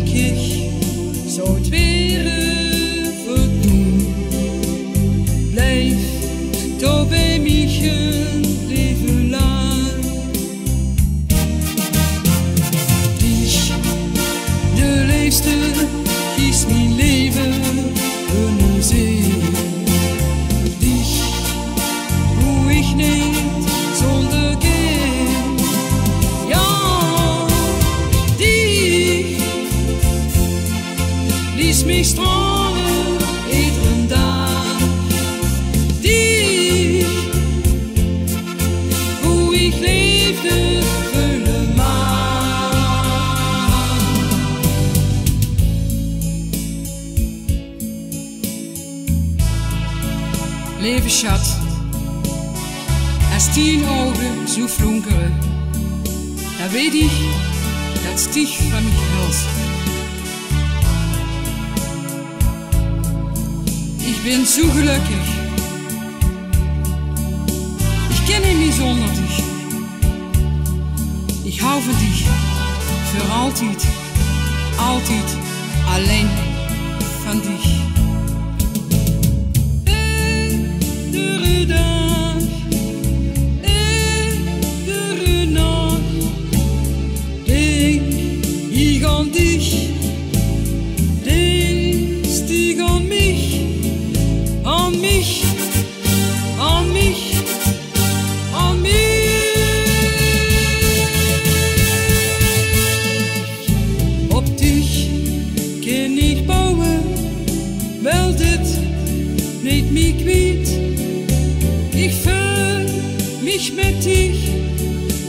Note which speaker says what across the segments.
Speaker 1: gelukkig, zou het wäre voor toen. Blijf toch bij mij een leven lang. Dich, de leefste, is mijn leven een zee. Dich, hoe ik niet zonder gehen. Ja, dich, lies mich strahlen, iedere dag. Dich, hoe ik leefde, vullen maar. Leven schat, als 10 ogen zo flonkeren, dan weet ik dat stieg van mijn hals. Ik ben zo gelukkig, ik ken hem niet zonder dich. Ik hou van dich, voor altijd, altijd, alleen van dich. Iedere dag, iedere nacht, denk ik aan dich, denkst ik aan mich, aan mich, aan mich, aan mich. Op dich kan ik bouwen, wel dit niet meer kwijt. Ich fühl mich mit dich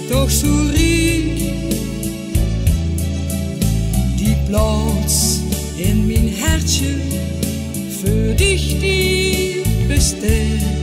Speaker 1: doch so rijk. Die Platz in mein Herzchen für dich, die besteht.